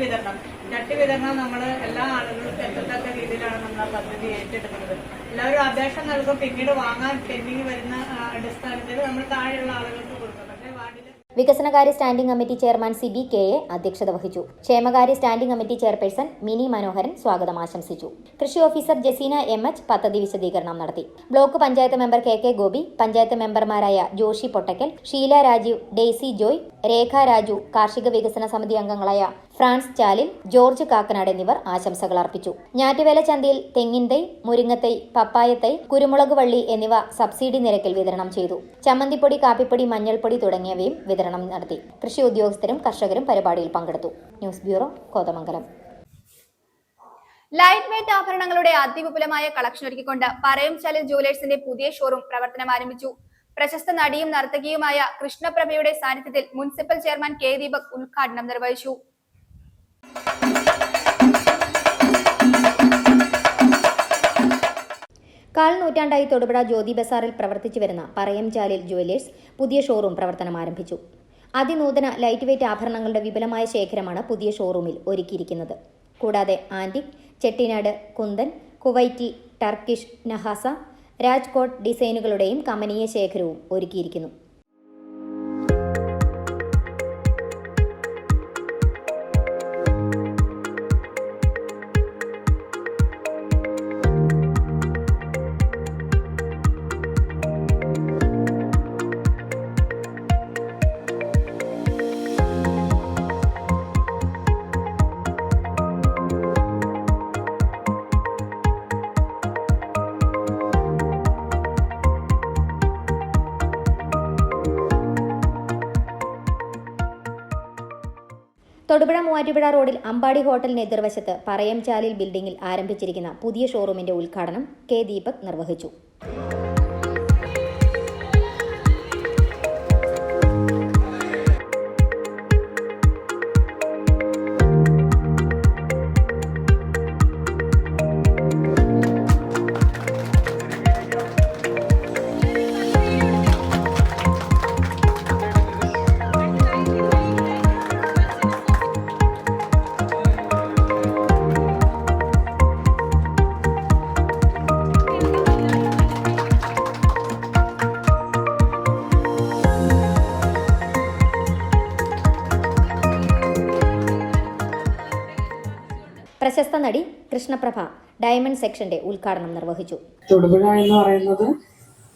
വിതരണം നമ്മൾ എല്ലാ ആളുകൾക്കും എത്തത്തക്ക രീതിയിലാണ് നമ്മൾ ആ പദ്ധതി ഏറ്റെടുക്കുന്നത്. എല്ലാവരും അപേക്ഷ നൽകും, പിന്നീട് വാങ്ങാൻ പെൻഡിങ് വരുന്ന അടിസ്ഥാനത്തിൽ നമ്മൾ താഴെയുള്ള ആളുകൾക്ക് കൊടുക്കും. പക്ഷേ വാർഡിൽ വികസനകാര്യ standing committee chairman Siby K A അധ്യക്ഷത വഹിച്ചു. ക്ഷേമകാര്യ standing committee chairperson Mini Manoharan സ്വാഗതം ആശംസിച്ചു. കൃഷി ഓഫീസർ ജസീന എം.എച്ച് പദ്ധതി വിശദീകരണം നടത്തി. Block panchayat member K Gopi, panchayat മെമ്പർമാരായ ജോഷി പൊട്ടക്കൽ, ഷീല രാജീവ്, ഡെയ്സി ജോയ്, രേഖ രാജു, കാർഷിക വികസന സമിതി അംഗങ്ങളായ ഫ്രാൻസ് ചാലിൽ, ജോർജ് കാക്കനാട് എന്നിവർ ആശംസകൾ അർപ്പിച്ചു. ഞാറ്റുവേല ചന്തയിൽ തെങ്ങിൻ തൈ, മുരിങ്ങത്തൈ, പപ്പായത്തൈ, കുരുമുളക് വള്ളി എന്നിവ സബ്സിഡി നിരക്കിൽ വിതരണം ചെയ്തു. ചമ്മന്തിപ്പൊടി, കാപ്പിപ്പൊടി, മഞ്ഞൾപ്പൊടി തുടങ്ങിയവയും വിതരണം നടത്തി. കൃഷി ഉദ്യോഗസ്ഥരും കർഷകരും പരിപാടിയിൽ പങ്കെടുത്തു. News bureau, Kothamangalam. Light weight ആഭരണങ്ങളുടെ അതിവിപുലമായ കളക്ഷൻ ഒരുക്കിക്കൊണ്ട് പറയംചാലിൽ ജുവലേഴ്സിന്റെ പുതിയ ഷോറൂം പ്രവർത്തനം ആരംഭിച്ചു. പ്രശസ്ത നടിയും നർത്തകിയുമായ കൃഷ്ണപ്രഭയുടെ സാന്നിധ്യത്തിൽ മുനിസിപ്പൽ ചെയർമാൻ കെ ദീപക് ഉദ്ഘാടനം നിർവഹിച്ചു. കാൽ നൂറ്റാണ്ടായി തൊടുപുഴ ജ്യോതി ബസാറിൽ പ്രവർത്തിച്ചു വരുന്ന പറയംചാലിൽ ജുവലേഴ്സ് പുതിയ ഷോറൂം പ്രവർത്തനം ആരംഭിച്ചു. അതിനൂതന ലൈറ്റ് വെയ്റ്റ് ആഭരണങ്ങളുടെ വിപുലമായ ശേഖരമാണ് പുതിയ ഷോറൂമിൽ ഒരുക്കിയിരിക്കുന്നത്. കൂടാതെ antique, Chettinad, Kundan, Kuwaiti, Turkish, നഹാസ, രാജ്കോട്ട് ഡിസൈനുകളുടെയും കമനീയ ശേഖരവും ഒരുക്കിയിരിക്കുന്നു. തൊടുപുഴ മൂവാറ്റുപുഴ റോഡിൽ അമ്പാടി ഹോട്ടലിന് എതിർവശത്ത് പറയംചാലിൽ ബിൽഡിംഗിൽ ആരംഭിച്ചിരിക്കുന്ന പുതിയ ഷോറൂമിന്റെ ഉദ്ഘാടനം കെ ദീപക് നിർവഹിച്ചു. പ്രശസ്ത നടി കൃഷ്ണപ്രഭ ഡയമണ്ട് സെക്ഷന്റെ ഉദ്ഘാടനം നിർവഹിച്ചു. തൊടുപുഴ എന്ന് പറയുന്നത്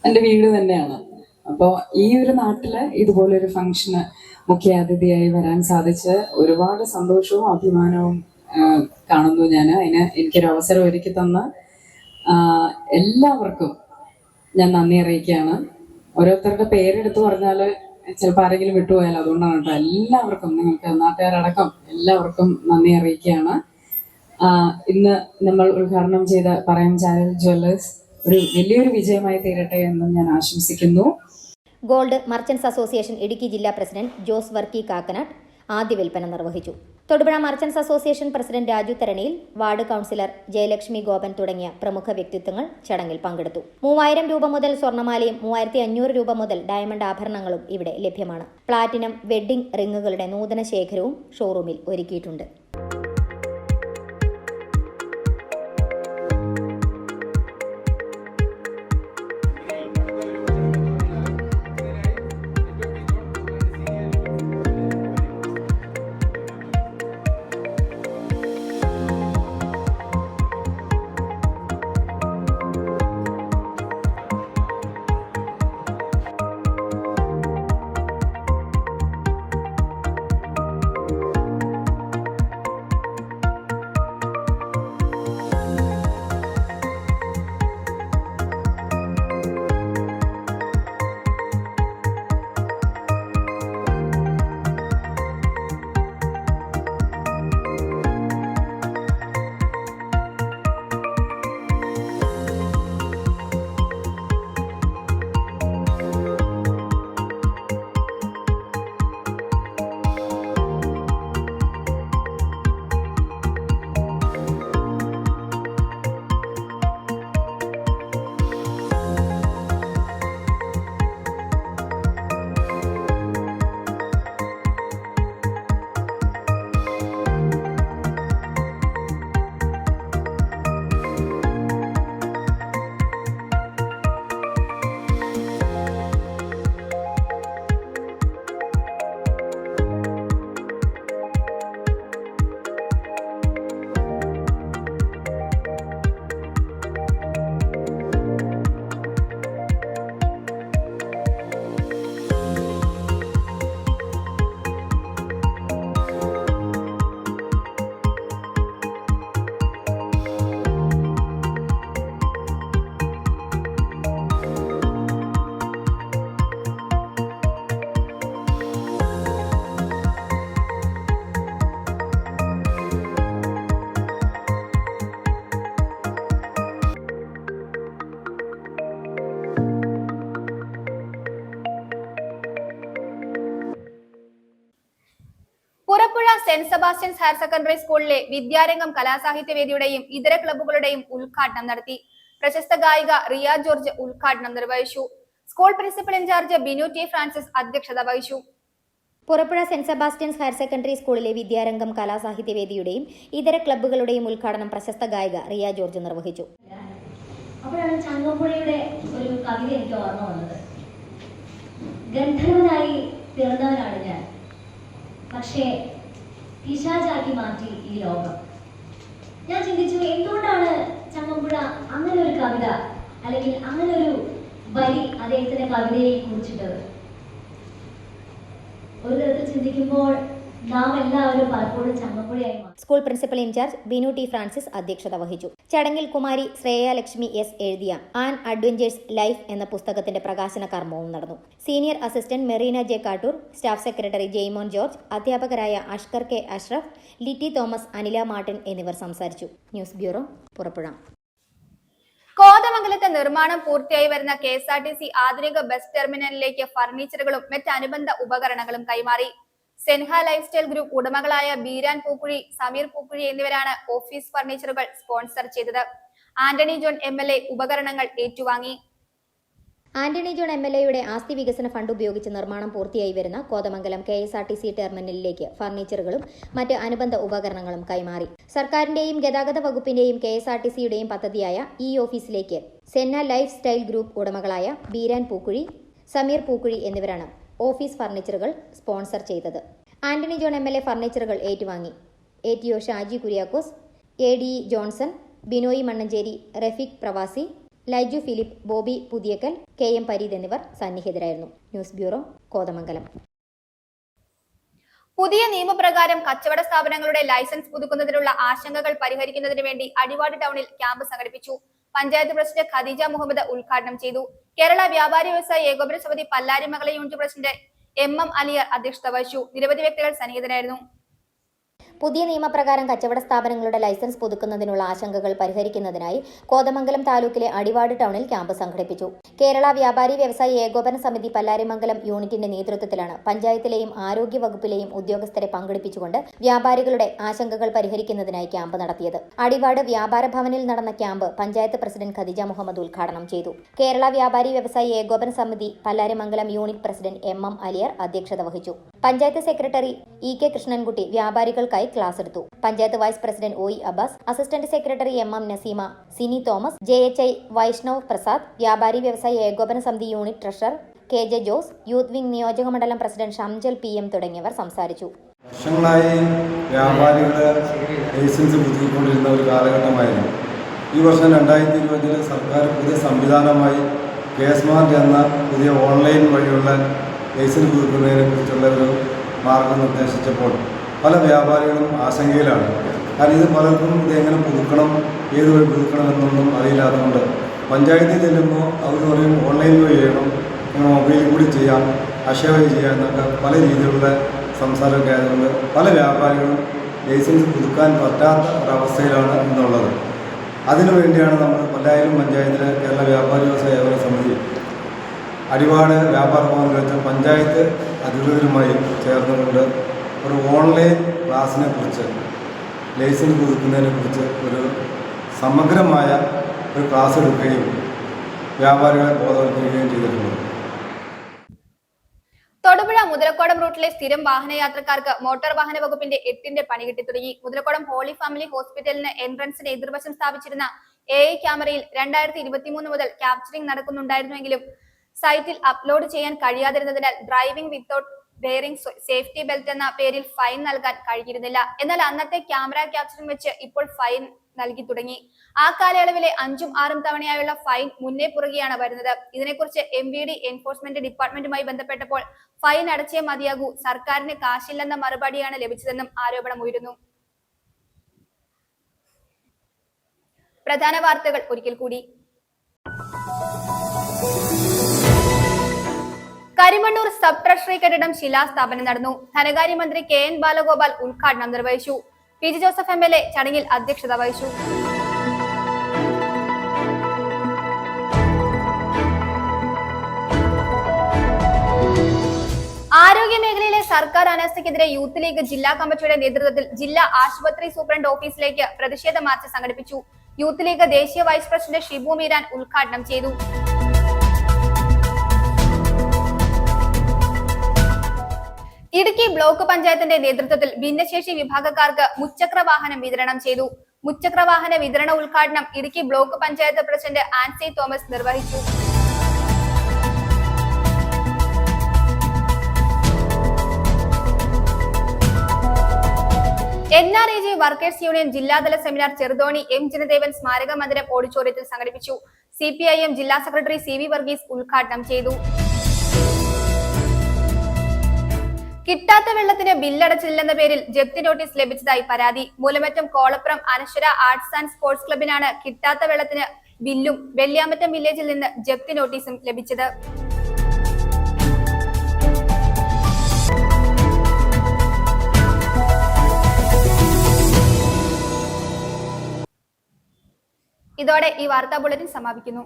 എൻ്റെ വീട് തന്നെയാണ്. അപ്പോൾ ഈ ഒരു നാട്ടില് ഇതുപോലൊരു ഫംഗ്ഷന് മുഖ്യാതിഥിയായി വരാൻ സാധിച്ച് ഒരുപാട് സന്തോഷവും അഭിമാനവും കാണുന്നു. അതിന് എനിക്കൊരു അവസരം ഒരുക്കി തന്ന എല്ലാവർക്കും ഞാൻ നന്ദി അറിയിക്കുകയാണ്. ഓരോരുത്തരുടെ പേരെടുത്ത് പറഞ്ഞാൽ ചിലപ്പോൾ ആരെങ്കിലും വിട്ടുപോയാൽ അതുകൊണ്ടാണ് കേട്ടോ. എല്ലാവർക്കും, നിങ്ങൾക്ക് നാട്ടുകാരടക്കം എല്ലാവർക്കും നന്ദി അറിയിക്കുകയാണ്. ഇന്ന് നമ്മൾ ഉദ്ഘാടനം ചെയ്ത പറയംചാലിൽ ജ്വല്ലേഴ്സ് ഒരു വലിയൊരു വിജയമായി തീരട്ടെ എന്നും ഞാൻ ആശംസിക്കുന്നു. ഗോൾഡ് മർച്ചന്റ്സ് അസോസിയേഷൻ ഇടുക്കി ജില്ലാ പ്രസിഡന്റ് ജോസ് വർക്കി കാക്കനാട് ആദ്യ വിൽപ്പന നിർവഹിച്ചു. Thodupuzha merchants association president Raju Tharaniyil, ward councillor Jayalakshmi Gopan തുടങ്ങിയ പ്രമുഖ വ്യക്തിത്വങ്ങൾ ചടങ്ങിൽ പങ്കെടുത്തു. 3000 രൂപ മുതൽ സ്വർണ്ണമാലയും 3500 രൂപ മുതൽ ഡയമണ്ട് ആഭരണങ്ങളും ഇവിടെ ലഭ്യമാണ്. പ്ലാറ്റിനം വെഡ്ഡിംഗ് റിങ്ങുകളുടെ നൂതന ശേഖരവും ഷോറൂമിൽ ഒരുക്കിയിട്ടുണ്ട്. സെന്റ് സെബാസ്റ്റ്യൻസ് ഹയർ സെക്കൻഡറി സ്കൂളിലെ വിദ്യാരംഗം കലാസാഹിത്യവേദിയുടെയും ഇതര ക്ലബ്ബുകളുടെയും ഉദ്ഘാടനം നടത്തി. പ്രശസ്ത ഗായിക റിയ ജോർജ് ഉദ്ഘാടനം നിർവഹിച്ചു. School principal in charge Binu T Francis അധ്യക്ഷത വഹിച്ചു. Purappuzha saint Sebastian's higher secondary സ്കൂളിലെ വിദ്യാരംഗം കലാസാഹിത്യവേദിയുടെയും ഇതര ക്ലബ്ബുകളുടെയും ഉദ്ഘാടനം പ്രശസ്ത ഗായിക റിയ ജോർജ് നിർവഹിച്ചു. അപ്പോഴാണ് ചങ്ങമ്പുഴയുടെ ഒരു കവിത എനിക്ക് ഓർമ്മ വന്നത്. ഗന്ധർവനായി പിറന്നവനാണ് ഞാൻ, പക്ഷേ പിശാചാക്കി മാറ്റി ഈ ലോകം. ഞാൻ ചിന്തിച്ചു, എന്തുകൊണ്ടാണ് ചങ്ങമ്പുഴ അങ്ങനെ ഒരു കവിത അല്ലെങ്കിൽ അങ്ങനെ ഒരു വരി അദ്ദേഹത്തിന്റെ കവിതയെ കുറിച്ചിട്ടത്? ഒരു തരത്തിൽ ചിന്തിക്കുമ്പോൾ നാം എല്ലാവരും പലപ്പോഴും ചങ്ങമ്പുഴയായി മാറി. School principal in charge Binu T Francis അധ്യക്ഷത വഹിച്ചു. ചടങ്ങിൽ കുമാരി ശ്രേയ ലക്ഷ്മി എസ് എഴുതിയ ആൻ അഡ്വഞ്ചേഴ്സ് ലൈഫ് എന്ന പുസ്തകത്തിന്റെ പ്രകാശന കർമ്മവും നടന്നു. Senior assistant Merina J Kattoor, staff secretary Jaimon George, അധ്യാപകരായ Ashkar K Ashraf, Litty Thomas, Anila Martin എന്നിവർ സംസാരിച്ചു. News bureau, Purappuzha. കോതമംഗലത്തെ നിർമ്മാണം പൂർത്തിയായി വരുന്ന KSRTC ആധുനിക ബസ് ടെർമിനലിലേക്ക് ഫർണിച്ചറുകളും മറ്റ് അനുബന്ധ ഉപകരണങ്ങളും കൈമാറി. സെൻഹ ലൈഫ് സ്റ്റൈൽ ഗ്രൂപ്പ് ഉടമകളായ ബീരാൻ പൂക്കുഴി, സമീർ പൂക്കുഴി എന്നിവരാണ് ഓഫീസ് ഫർണിച്ചറുകൾ സ്പോൺസർ ചെയ്തത്. ആന്റണി ജോൺ MLA ഉപകരണങ്ങൾ ഏറ്റുവാങ്ങി. ആന്റണി ജോൺ MLAയുടെ ആസ്തി വികസന ഫണ്ട് ഉപയോഗിച്ച് നിർമ്മാണം പൂർത്തിയായി വരുന്ന കോതമംഗലം KSRTC ടെർമിനലിലേക്ക് ഫർണിച്ചറുകളും മറ്റ് അനുബന്ധ ഉപകരണങ്ങളും കൈമാറി. സർക്കാരിന്റെയും ഗതാഗത വകുപ്പിന്റെയും KSRTCയുടെയും പദ്ധതിയായ ഈ ഓഫീസിലേക്ക് സെന്ന ലൈഫ് സ്റ്റൈൽ ഗ്രൂപ്പ് ഉടമകളായ ബീരാൻ പൂക്കുഴി, സമീർ പൂക്കുഴി എന്നിവരാണ് ഓഫീസ് ഫർണിച്ചറുകൾ സ്പോൺസർ ചെയ്തത്. ആന്റണി ജോൺ MLA ഫർണിച്ചറുകൾ ഏറ്റുവാങ്ങി. ATO Shaji Kuriakose, ADE Johnson, Binoy Mannancheri, Rafeeq Pravasi, Laiju Philip, Bobby Puthiyakkal, KM Pareed എന്നിവർ സന്നിഹിതരായിരുന്നു. News bureau, Kothamangalam. പുതിയ നിയമപ്രകാരം കച്ചവട സ്ഥാപനങ്ങളുടെ ലൈസൻസ് പുതുക്കുന്നതിനുള്ള ആശങ്കകൾ പരിഹരിക്കുന്നതിന് വേണ്ടി അടിവാട് ടൗണിൽ ക്യാമ്പ് സംഘടിപ്പിച്ചു. പഞ്ചായത്ത് പ്രസിഡന്റ് ഖദീജ മുഹമ്മദ് ഉദ്ഘാടനം ചെയ്തു. കേരള വ്യാപാരി വ്യവസായ ഏകോപന സമിതി പല്ലാരിമംഗല യൂണിറ്റ് പ്രസിഡന്റ് MM അലിയർ അധ്യക്ഷത വഹിച്ചു. നിരവധി വ്യക്തികൾ സന്നിഹിതരായിരുന്നു. പുതിയ നിയമപ്രകാരം കച്ചവട സ്ഥാപനങ്ങളുടെ ലൈസൻസ് പുതുക്കുന്നതിനുള്ള ആശങ്കകൾ പരിഹരിക്കുന്നതിനായി കോതമംഗലം താലൂക്കിലെ അടിവാട് ടൗണിൽ ക്യാമ്പ് സംഘടിപ്പിച്ചു. കേരള വ്യാപാരി വ്യവസായ ഏകോപന സമിതി പല്ലാരിമംഗലം യൂണിറ്റിന്റെ നേതൃത്വത്തിലാണ് പഞ്ചായത്തിലെയും ആരോഗ്യ വകുപ്പിലെയും ഉദ്യോഗസ്ഥരെ പങ്കെടുപ്പിച്ചുകൊണ്ട് വ്യാപാരികളുടെ ആശങ്കകൾ പരിഹരിക്കുന്നതിനായി ക്യാമ്പ് നടത്തിയത്. അടിവാട് വ്യാപാര ഭവനിൽ നടന്ന ക്യാമ്പ് പഞ്ചായത്ത് പ്രസിഡന്റ് ഖദീജ മുഹമ്മദ് ഉദ്ഘാടനം ചെയ്തു. കേരള വ്യാപാരി വ്യവസായ ഏകോപന സമിതി Pallarimangalam unit president MM Aliyar അധ്യക്ഷത വഹിച്ചു. പഞ്ചായത്ത് സെക്രട്ടറി EK കൃഷ്ണൻകുട്ടി വ്യാപാരികൾക്കായി ക്ലാസ് എടുത്തു. Panchayat vice president OE Abbas, assistant secretary MM Naseema, Sini Thomas, JHI Vaishnav Prasad, വ്യാപാരി വ്യവസായ ഏകോപന സമിതി unit treasurer KJ Jose, youth wing നിയോജക മണ്ഡലം പ്രസിഡന്റ് ഷംജൽ PM തുടങ്ങിയവർ സംസാരിച്ചു. വർഷങ്ങളായി വ്യാപാരികളെ ലൈസൻസ് പുതുക്കിക്കൊണ്ടിരുന്ന ഒരു കാലഘട്ടമായിരുന്നു. ഈ വർഷം 2020 സർക്കാർ പുതിയ സംവിധാനമായി KSMART എന്ന പുതിയ ഓൺലൈൻ വഴിയുള്ള ലൈസൻസ് പുതുക്കുന്നതിനെ കുറിച്ചുള്ള ഒരു മാർഗം നിർദ്ദേശിച്ചപ്പോൾ പല വ്യാപാരികളും ആശങ്കയിലാണ്. കാരണം ഇത് പലർക്കും ഇതെങ്ങനെ പുതുക്കണം, ഏത് വഴി പുതുക്കണം എന്നൊന്നും അറിയില്ലാത്തതുകൊണ്ട് പഞ്ചായത്തിൽ ചെല്ലുമ്പോൾ അവർ പറയും ഓൺലൈൻ വഴി ചെയ്യണം, മൊബൈലിൽ കൂടി ചെയ്യാം, അക്ഷയ വഴി ചെയ്യാം എന്നൊക്കെ പല രീതിയിലുള്ള സംസാരമൊക്കെ ആയതുകൊണ്ട് പല വ്യാപാരികളും ലൈസൻസ് പുതുക്കാൻ പറ്റാത്ത ഒരവസ്ഥയിലാണ് ഇന്നുള്ളത്. അതിനുവേണ്ടിയാണ് നമ്മൾ പല്ലായിരം പഞ്ചായത്തിലെ കേരള വ്യാപാരി വ്യവസായ ഏകോപന സമിതി അടിവാട് വ്യാപാര ഭവനിൽ വെച്ച പഞ്ചായത്ത് അധികൃതരുമായി ചേർന്നുകൊണ്ട് ഒരു ഓൺലൈൻ ക്ലാസ്സിനെ കുറിച്ച്, ലൈസൻസ് പുതുക്കുന്നതിനെ കുറിച്ച് ഒരു സമഗ്രമായ ഒരു ക്ലാസ് എടുക്കുകയും വ്യാപാരികളെ ബോധവൽക്കരിക്കുകയും ചെയ്തിട്ടുണ്ട്. തൊടുപുഴ മുതലക്കോടം റൂട്ടിലെ സ്ഥിരം വാഹനയാത്രക്കാർക്ക് മോട്ടോർ വാഹന വകുപ്പിന്റെ 8ന്റെ പണി കിട്ടി തുടങ്ങി. മുതലക്കോടം ഹോളി ഫാമിലി ഹോസ്പിറ്റലിന് എൻട്രൻസിന് എതിർവശം സ്ഥാപിച്ചിരുന്ന AI ക്യാമറയിൽ 2023 മുതൽ ക്യാപ്ചറിംഗ് നടക്കുന്നുണ്ടായിരുന്നുവെങ്കിലും സൈറ്റിൽ അപ്ലോഡ് ചെയ്യാൻ കഴിയാതിരുന്നതിനാൽ driving without wearing safety belt എന്ന പേരിൽ ഫൈൻ നൽകാൻ കഴിഞ്ഞിരുന്നില്ല. എന്നാൽ അന്നത്തെ ക്യാമറ ക്യാപ്ചറിംഗ് വെച്ച് ഇപ്പോൾ ഫൈൻ നൽകി തുടങ്ങി. ആ കാലയളവിലെ 5ഉം 6ഉം തവണയായുള്ള ഫൈൻ മുന്നേ പുറകെയാണ് വരുന്നത്. ഇതിനെക്കുറിച്ച് MVD എൻഫോഴ്സ്മെന്റ് ഡിപ്പാർട്ട്മെന്റുമായി ബന്ധപ്പെട്ടപ്പോൾ ഫൈൻ അടച്ചേ മതിയാകൂ, സർക്കാരിന് കാശില്ലെന്ന മറുപടിയാണ് ലഭിച്ചതെന്നും ആരോപണം ഉയരുന്നു. പ്രധാന വാർത്തകൾ ഒരിക്കൽ കൂടി. കരിമണ്ണൂർ സബ് ട്രഷറി കെട്ടിടം ശിലാസ്ഥാപനം നടന്നു. ധനകാര്യമന്ത്രി KN ബാലഗോപാൽ ഉദ്ഘാടനം നിർവഹിച്ചു. PG ജോസഫ് MLA ചടങ്ങിൽ അധ്യക്ഷത വഹിച്ചു. ആരോഗ്യ മേഖലയിലെ സർക്കാർ അനാസ്ഥയ്ക്കെതിരെ യൂത്ത് ലീഗ് ജില്ലാ കമ്മിറ്റിയുടെ നേതൃത്വത്തിൽ ജില്ലാ ആശുപത്രി സൂപ്രണ്ട് ഓഫീസിലേക്ക് പ്രതിഷേധ മാർച്ച് സംഘടിപ്പിച്ചു. യൂത്ത് ലീഗ് ദേശീയ വൈസ് പ്രസിഡന്റ് ഷിബു മീരാൻ ഉദ്ഘാടനം ചെയ്തു. ഇടുക്കി ബ്ലോക്ക് പഞ്ചായത്തിന്റെ നേതൃത്വത്തിൽ ഭിന്നശേഷി വിഭാഗക്കാർക്ക് മുച്ചക്ര വാഹനം വിതരണം ചെയ്തു. മുച്ചക്ര വാഹന വിതരണ ഉദ്ഘാടനം ഇടുക്കി ബ്ലോക്ക് പഞ്ചായത്ത് പ്രസിഡന്റ് ആൻസി തോമസ് നിർവഹിച്ചു. NRAG വർക്കേഴ്സ് യൂണിയൻ ജില്ലാതല സെമിനാർ ചെറുതോണി എം ജനദേവൻ സ്മാരക മന്ദിരം ഓഡിറ്റോറിയത്തിൽ സംഘടിപ്പിച്ചു. CPIM ജില്ലാ സെക്രട്ടറി CV വർഗീസ് ഉദ്ഘാടനം ചെയ്തു. കിട്ടാത്ത വെള്ളത്തിന് ബില്ലടച്ചില്ലെന്ന പേരിൽ ജപ്തി നോട്ടീസ് ലഭിച്ചതായി പരാതി. മൂലമറ്റം കോളപ്പുറം അനശ്വര ആർട്സ് ആൻഡ് സ്പോർട്സ് ക്ലബിനാണ് കിട്ടാത്ത വെള്ളത്തിന് ബില്ലും വെള്ളിയാമറ്റം വില്ലേജിൽ നിന്ന് ജപ്തി നോട്ടീസും ലഭിച്ചത്. ഇതോടെ ഈ വാർത്താ ബുള്ളറ്റിൻ സമാപിക്കുന്നു.